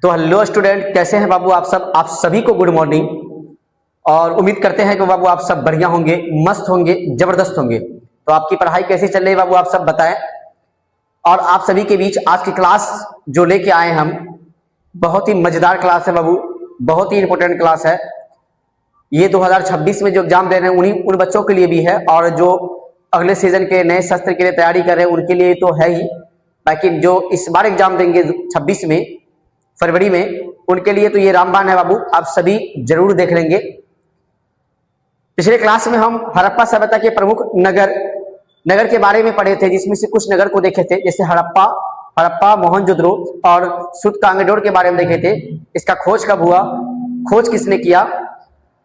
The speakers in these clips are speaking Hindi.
तो हेलो स्टूडेंट, कैसे हैं बाबू आप सब। आप सभी को गुड मॉर्निंग और उम्मीद करते हैं कि बाबू आप सब बढ़िया होंगे, मस्त होंगे, जबरदस्त होंगे। तो आपकी पढ़ाई कैसी चल रही है बाबू, आप सब बताएं। और आप सभी के बीच आज की क्लास जो लेके आए हम, बहुत ही मजेदार क्लास है बाबू, बहुत ही इंपॉर्टेंट क्लास है। ये 2026 में जो एग्जाम दे रहे हैं उन बच्चों के लिए भी है, और जो अगले सीजन के नए सत्र के लिए तैयारी कर रहे हैं उनके लिए तो है ही, बाकी जो इस बार एग्जाम देंगे 26 में फरवरी में, उनके लिए तो ये रामबाण है बाबू, आप सभी जरूर देख लेंगे। पिछले क्लास में हम हड़प्पा सभ्यता के प्रमुख नगर के बारे में पढ़े थे, जिसमें से कुछ नगर को देखे थे, जैसे हड़प्पा, मोहनजोदड़ो और सूतकांगडोर के बारे में देखे थे। इसका खोज कब हुआ, खोज किसने किया,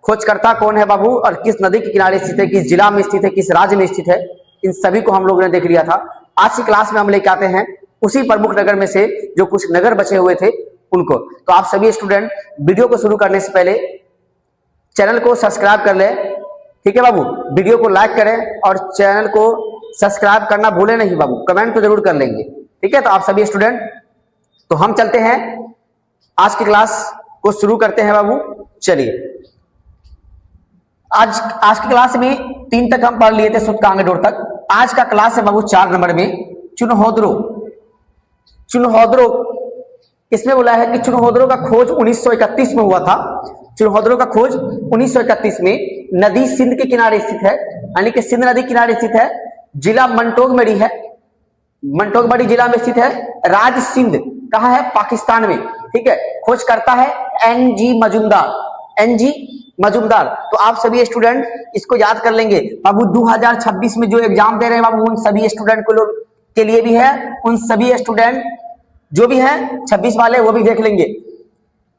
खोजकर्ता कौन है बाबू, और किस नदी के किनारे स्थित है, किस जिला में स्थित है, किस राज्य में स्थित है, इन सभी को हम लोगों ने देख लिया था। आज की क्लास में हम लेके आते हैं उसी प्रमुख नगर में से जो कुछ नगर बचे हुए थे उनको। तो आप सभी स्टूडेंट वीडियो को शुरू करने से पहले चैनल को सब्सक्राइब कर लें, ठीक है बाबू। वीडियो को लाइक करें और चैनल को सब्सक्राइब करना भूले नहीं बाबू, कमेंट तो जरूर कर लेंगे, ठीक है। तो आप सभी स्टूडेंट, तो हम चलते हैं आज की क्लास को शुरू करते हैं बाबू। चलिए, आज की क्लास में 3 तक हम पढ़ लिए थे, सूतकांगडोर तक। आज का क्लास है बाबू 4 नंबर में चुनहोदरो। इसमें बोला है कि चुनहोदरो का खोज 1931 में हुआ था। चुनहोदरो का खोज 1931 में नदी सिंध के किनारे स्थित है, यानी कि सिंध नदी किनारे स्थित है। जिला मंटोगमरी है, मंटोगमरी जिला में स्थित है। राज्य सिंध कहाँ है, पाकिस्तान में, ठीक है। खोज करता है एनजी मजुमदार। तो आप सभी स्टूडेंट इसको याद कर लेंगे बाबू। 2026 में जो एग्जाम दे रहे हैं बाबू, उन सभी स्टूडेंट को लोग के लिए भी है, उन सभी स्टूडेंट जो भी हैं 26 वाले वो भी देख लेंगे।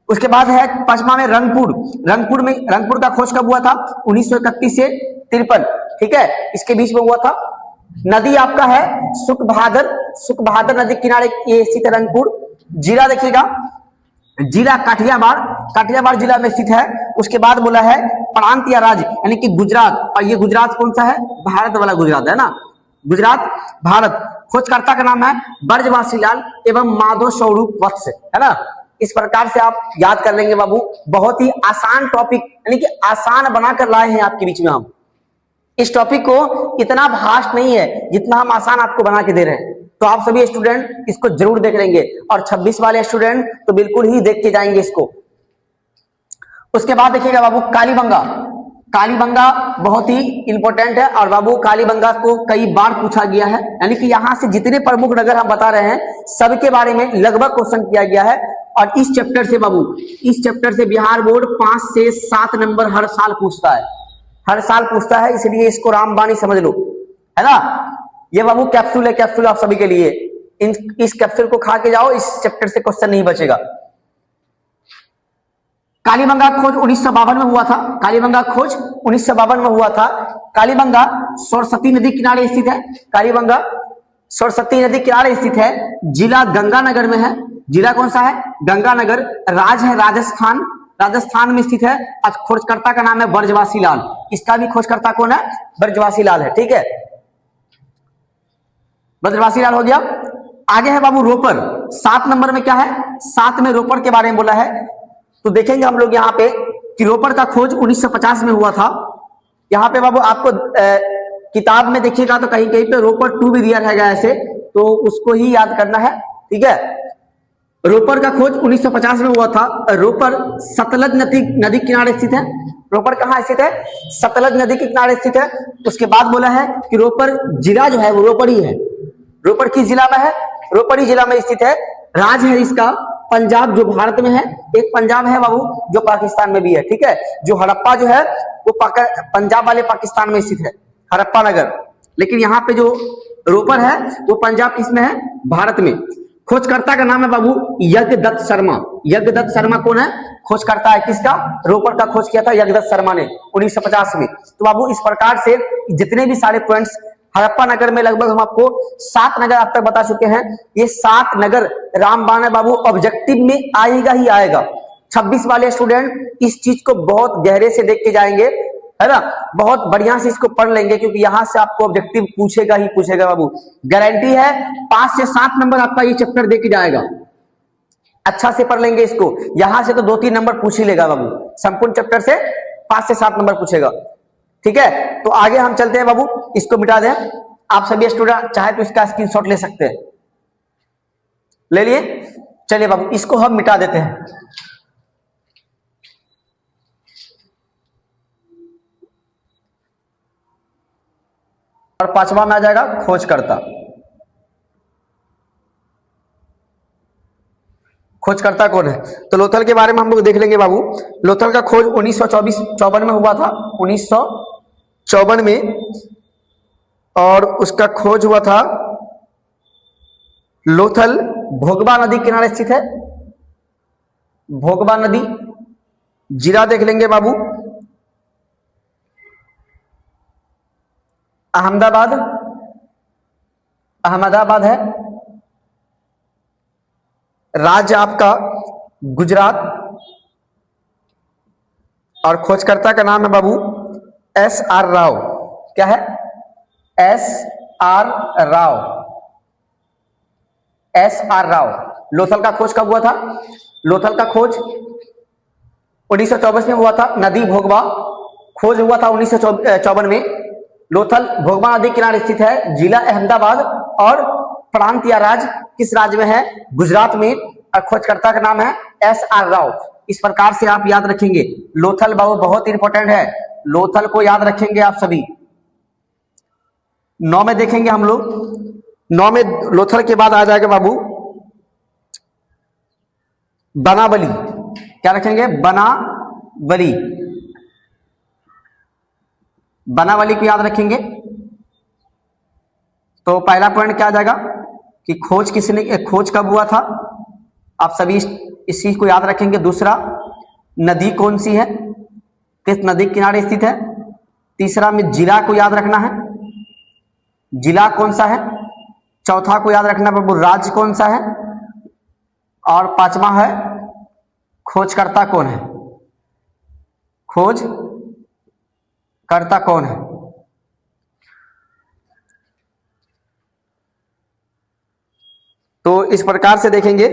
उसके बाद है पचमा में रंगपुर का खोज कब हुआ था, 1931 से 53, ठीक है, इसके बीच में हुआ था। नदी आपका है सुखभादर नदी किनारे ये स्थित है रंगपुर। जिला देखिएगा, जिला काठियावाड़ जिला में स्थित है। उसके बाद बोला है प्रांत या राज्य, यानी कि गुजरात, और ये गुजरात कौन सा है, भारत वाला गुजरात है ना, गुजरात भारत। खोजकर्ता का नाम है ब्रजवासीलाल एवं माधव स्वरूप वत्स, है ना। इस प्रकार से आप याद कर लेंगे बाबू। बहुत ही आसान टॉपिक, यानी कि आसान बनाकर लाए हैं आपके बीच में हम। इस टॉपिक को इतना भास्ट नहीं है जितना हम आसान आपको बना के दे रहे हैं। तो आप सभी स्टूडेंट इसको जरूर देख लेंगे, और 26 वाले स्टूडेंट तो बिल्कुल ही देख के जाएंगे इसको। उसके बाद देखिएगा बाबू कालीबंगा बहुत ही इंपॉर्टेंट है, और बाबू कालीबंगा को कई बार पूछा गया है, यानी कि यहां से जितने प्रमुख नगर हम बता रहे हैं सबके बारे में लगभग क्वेश्चन किया गया है। और इस चैप्टर से बाबू, इस चैप्टर से बिहार बोर्ड 5 से 7 नंबर हर साल पूछता है, इसलिए इसको रामबाणी समझ लो, है ना। ये बाबू कैप्सूल है, कैप्सूल आप सभी के लिए। इस कैप्सूल को खा के जाओ, इस चैप्टर से क्वेश्चन नहीं बचेगा। कालीबंगा खोज 1952 में हुआ था। कालीबंगा सरस्वती नदी किनारे स्थित है। कालीबंगा सरस्वती नदी किनारे स्थित है। जिला गंगानगर में है। जिला कौन सा है, गंगानगर। राज्य है राजस्थान में स्थित है। आज खोजकर्ता का नाम है ब्रजवासीलाल। इसका भी खोजकर्ता कौन है, ब्रजवासीलाल है, ठीक है। ब्रजवासीलाल हो गया। आगे है बाबू रोपर। 7 नंबर में क्या है, 7 में रोपर के बारे में बोला है। तो देखेंगे हम लोग यहाँ पे कि रोपर का खोज 1950 में हुआ था। यहाँ पे बाबू आपको किताब में देखिएगा तो कहीं कहीं पे रोपर 2 भी दिया रहेगा ऐसे, तो उसको ही याद करना है, ठीक है। रोपर का खोज 1950 में हुआ था। रोपर सतलज नदी किनारे स्थित है। रोपर कहाँ स्थित है, सतलज नदी के किनारे स्थित है। उसके बाद बोला है कि रोपर जिला जो है वो रोपड़ी है। रोपर किस जिला में है, रोपड़ी जिला में स्थित है। राज्य है इसका पंजाब, जो भारत में है। एक पंजाब है बाबू जो पाकिस्तान में भी है, ठीक है। जो हड़प्पा जो है वो पंजाब वाले पाकिस्तान में स्थित है, हड़प्पा नगर। लेकिन यहाँ पे जो रोपर है वो पंजाब किसमें है, भारत में। खोजकर्ता का नाम है बाबू यज्ञदत्त शर्मा कौन है, खोजकर्ता है किसका, रोपर का खोज किया था यज्ञदत्त शर्मा ने 1950 में। तो बाबू इस प्रकार से जितने भी सारे पॉइंट्स हड़प्पा नगर में, लगभग हम आपको 7 नगर अब तक बता चुके हैं। ये 7 नगर रामबाण है बाबू, ऑब्जेक्टिव में आएगा ही आएगा। 26 वाले स्टूडेंट इस चीज को बहुत गहरे से देख के जाएंगे, है ना, बहुत बढ़िया से इसको पढ़ लेंगे, क्योंकि यहां से आपको ऑब्जेक्टिव पूछेगा ही पूछेगा बाबू, गारंटी है। 5 से 7 नंबर आपका ये चैप्टर देके जाएगा। अच्छा से पढ़ लेंगे इसको। यहां से तो 2-3 नंबर पूछ ही लेगा बाबू, संपूर्ण चैप्टर से 5 से 7 नंबर पूछेगा। ठीक है, तो आगे हम चलते हैं बाबू, इसको मिटा दें। आप सभी स्टूडेंट चाहे तो इसका स्क्रीनशॉट ले सकते हैं, ले लिए। चलिए बाबू, इसको हम मिटा देते हैं। और 5वां में आ जाएगा खोजकर्ता। खोजकर्ता कौन है? तो लोथल के बारे में हम लोग देख लेंगे बाबू। लोथल का खोज 1954 में हुआ था, 1954 में। और उसका खोज हुआ था, लोथल भोगबा नदी किनारे स्थित है। भोगबा नदी, जिला देख लेंगे बाबू अहमदाबाद, अहमदाबाद है। राज्य आपका गुजरात। और खोजकर्ता का नाम है बाबू SR राव। क्या है? SR Rao, SR Rao. लोथल का खोज कब हुआ था? लोथल का खोज 1924 में हुआ था। नदी भोगबा खोज हुआ था 1954 में। लोथल भोगबा नदी किनारे स्थित है, जिला अहमदाबाद और प्रांत या राज्य किस राज्य में है? गुजरात में। और खोजकर्ता का नाम है SR राव। इस प्रकार से आप याद रखेंगे। लोथल बाबू बहुत इंपॉर्टेंट है, लोथल को याद रखेंगे आप सभी। 9 में देखेंगे हम लोग। 9 में लोथल के बाद आ जाएगा बाबू बनावली। क्या रखेंगे? बनावली। बनावली को याद रखेंगे। तो पहला पॉइंट क्या आ जाएगा कि खोज किसने, खोज कब हुआ था? आप सभी इस चीज को याद रखेंगे। दूसरा, नदी कौन सी है, किस नदी किनारे स्थित है। तीसरा में जिला को याद रखना है, जिला कौन सा है। चौथा को याद रखना बाबू राज्य कौन सा है। और 5वां है खोजकर्ता कौन है, खोजकर्ता कौन है। तो इस प्रकार से देखेंगे।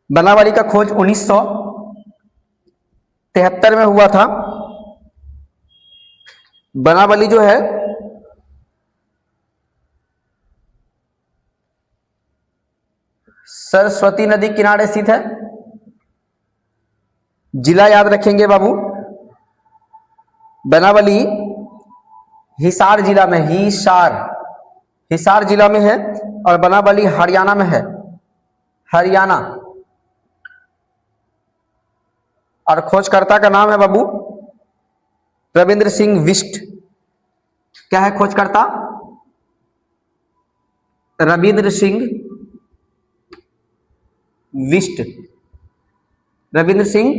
बनावली का खोज 1973 में हुआ था। बनावली जो है सरस्वती नदी किनारे स्थित है। जिला याद रखेंगे बाबू, बनावली हिसार जिला में, हिसार जिला में है। और बनावली हरियाणा में है, हरियाणा। और खोजकर्ता का नाम है बाबू रविंद्र सिंह बिष्ट। क्या है खोजकर्ता? रविंद्र सिंह बिष्ट। रविंद्र सिंह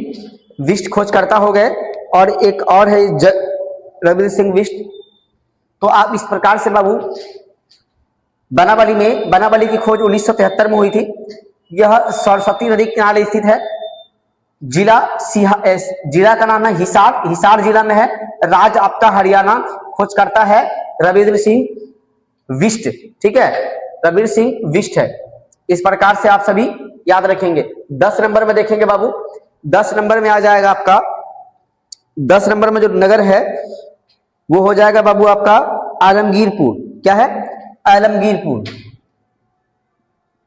बिष्ट खोजकर्ता हो गए। और एक और है रविंद्र सिंह बिष्ट। तो आप इस प्रकार से बाबू बनावली की खोज 1973 में हुई थी। यह सरस्वती नदी किनारे स्थित है। जिला का नाम है हिसार, हिसार जिला में है। राज्य आपका हरियाणा। खोजकर्ता है रविंद्र सिंह बिष्ट। ठीक है, रविंद्र सिंह बिष्ट है। इस प्रकार से आप सभी याद रखेंगे। 10 नंबर में देखेंगे बाबू। 10 नंबर में आ जाएगा आपका, 10 नंबर में जो नगर है वो हो जाएगा बाबू आपका आलमगीरपुर। क्या है? आलमगीरपुर,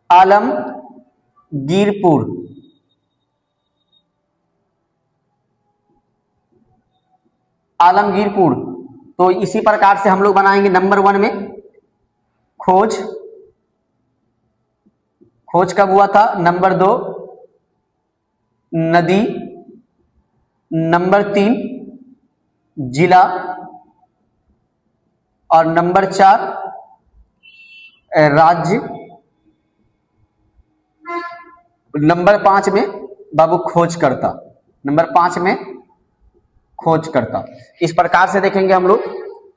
आलमगीरपुर। आलमगीरपुर। तो इसी प्रकार से हम लोग बनाएंगे। नंबर 1 में खोज कब हुआ था। नंबर 2 नदी। नंबर 3 जिला। और नंबर 4 राज्य। नंबर 5 में बाबू खोजकर्ता। नंबर 5 में खोजकर्ता। इस प्रकार से देखेंगे हम लोग।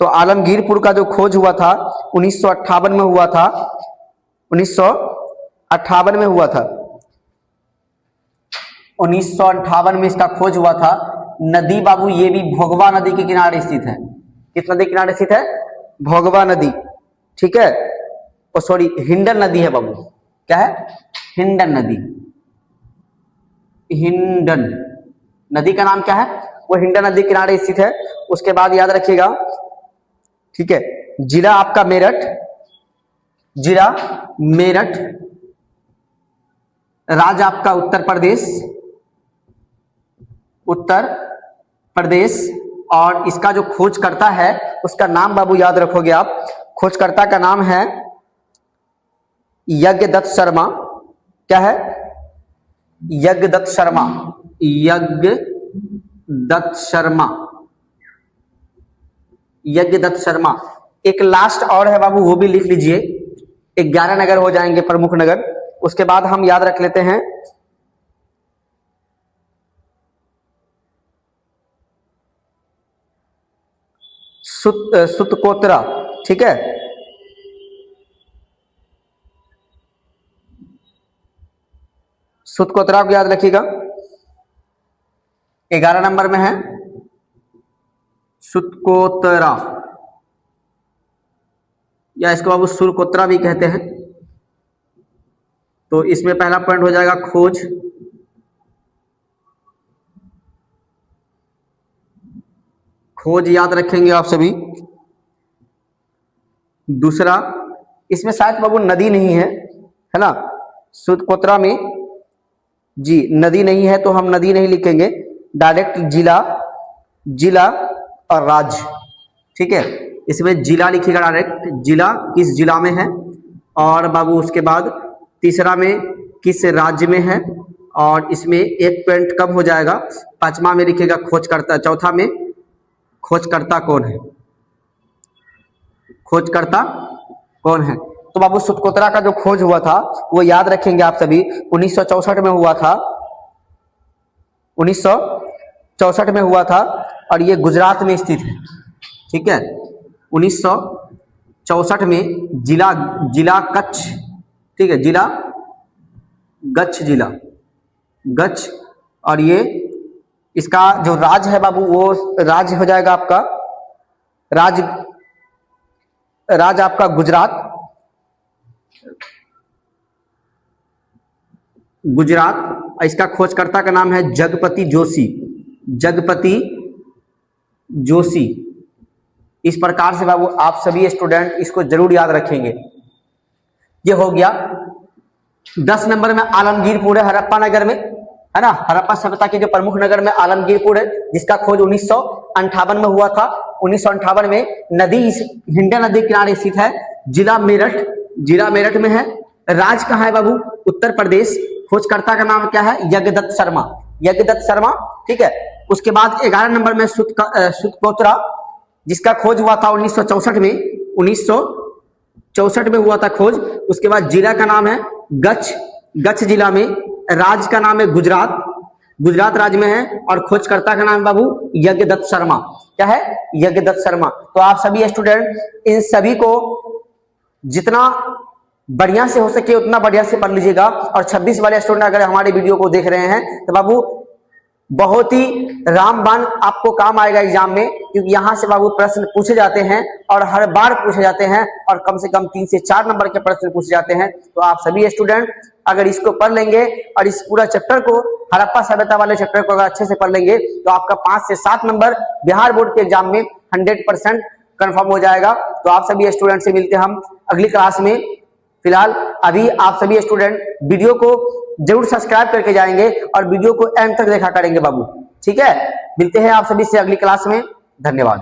तो आलमगीरपुर का जो खोज हुआ था 1958 में हुआ था। 1958 में हुआ था। 1958 में इसका खोज हुआ था। नदी बाबू ये भी भोगबा नदी के किनारे स्थित है। किस नदी किनारे स्थित है? भोगबा नदी। ठीक है, ओ सॉरी हिंडन नदी है बाबू। क्या है? हिंडन नदी, हिंडन नदी का नाम क्या है, वो हिंडन नदी किनारे स्थित है। उसके बाद याद रखिएगा, ठीक है, जिला आपका मेरठ, जिला मेरठ, राज्य आपका उत्तर प्रदेश, उत्तर प्रदेश, और इसका जो खोजकर्ता है उसका नाम बाबू याद रखोगे आप, खोजकर्ता का नाम है यज्ञदत्त शर्मा। क्या है, यज्ञदत्त शर्मा, यज्ञदत्त शर्मा, यज्ञदत्त शर्मा। एक लास्ट और है बाबू, वो भी लिख लीजिए, 11 नगर हो जाएंगे प्रमुख नगर। उसके बाद हम याद रख लेते हैं सुतकोत्रा, ठीक है, सुतकोत्रा को याद रखिएगा, 11 नंबर में है सुतकोत्रा, या इसको बाबू सुरकोत्रा भी कहते हैं। तो इसमें पहला पॉइंट हो जाएगा खोज, खोज याद रखेंगे आप सभी। दूसरा, इसमें शायद बाबू नदी नहीं है ना, सुतकोत्रा में जी नदी नहीं है, तो हम नदी नहीं लिखेंगे, डायरेक्ट जिला, जिला और राज्य, ठीक है। इसमें जिला लिखिएगा डायरेक्ट, जिला किस जिला में है, और बाबू उसके बाद तीसरा में किस राज्य में है, और इसमें एक पॉइंट कम हो जाएगा। पांचवा में लिखिएगा खोजकर्ता, चौथा में खोजकर्ता कौन है, खोजकर्ता कौन है। तो बाबू सुतकोत्रा का जो खोज हुआ था वो याद रखेंगे आप सभी, 1964 में हुआ था, 1964 में हुआ था, और ये गुजरात में स्थित है, ठीक है। 1964 में जिला, जिला कच्छ, ठीक है, जिला गच्छ, जिला गच्छ, और ये इसका जो राज्य है बाबू वो राज्य हो जाएगा आपका, राज्य आपका गुजरात, गुजरात। इसका खोजकर्ता का नाम है जगपति जोशी, जगपति जोशी। इस प्रकार से बाबू आप सभी स्टूडेंट इसको जरूर याद रखेंगे। ये हो गया। 10 नंबर में आलमगीरपुर है हड़प्पा नगर में, है ना, हड़प्पा सभ्यता के जो प्रमुख नगर में आलमगीरपुर है, जिसका खोज 1958 में हुआ था। 1958 में नदी हिंडन नदी किनारे स्थित है, जिला मेरठ, जिला मेरठ में है, राज्य कहाँ है बाबू, उत्तर प्रदेश। खोजकर्ता का नाम क्या है, यज्ञदत्त शर्मा, यज्ञदत्त शर्मा, ठीक है। उसके बाद 11 नंबर में सुतकोत्रा, जिसका खोज हुआ था 1964 में, 1964 में हुआ था खोज। उसके बाद जिला का नाम है गच्छ, गच्छ जिला में, राज्य का नाम है गुजरात, गुजरात राज्य में है, और खोजकर्ता का नाम बाबू यज्ञदत्त शर्मा। क्या है, यज्ञदत्त शर्मा। तो आप सभी स्टूडेंट इन सभी को जितना बढ़िया से हो सके उतना बढ़िया से पढ़ लीजिएगा। और 26 वाले स्टूडेंट अगर हमारे वीडियो को देख रहे हैं तो बाबू बहुत ही रामबाण आपको काम आएगा एग्जाम में, क्योंकि यहाँ से बाबू प्रश्न पूछे जाते हैं और हर बार पूछे जाते हैं, और कम से कम 3 से 4 नंबर के प्रश्न पूछे जाते हैं। तो आप सभी स्टूडेंट अगर इसको पढ़ लेंगे और इस पूरा चैप्टर को, हड़प्पा सभ्यता वाले चैप्टर को अगर अच्छे से पढ़ लेंगे तो आपका 5 से 7 नंबर बिहार बोर्ड के एग्जाम में 100% कंफर्म हो जाएगा। तो आप सभी स्टूडेंट से मिलते हैं हम अगली क्लास में। फिलहाल अभी आप सभी स्टूडेंट वीडियो को जरूर सब्सक्राइब करके जाएंगे और वीडियो को एंड तक देखा करेंगे बाबू, ठीक है। मिलते हैं आप सभी से अगली क्लास में, धन्यवाद।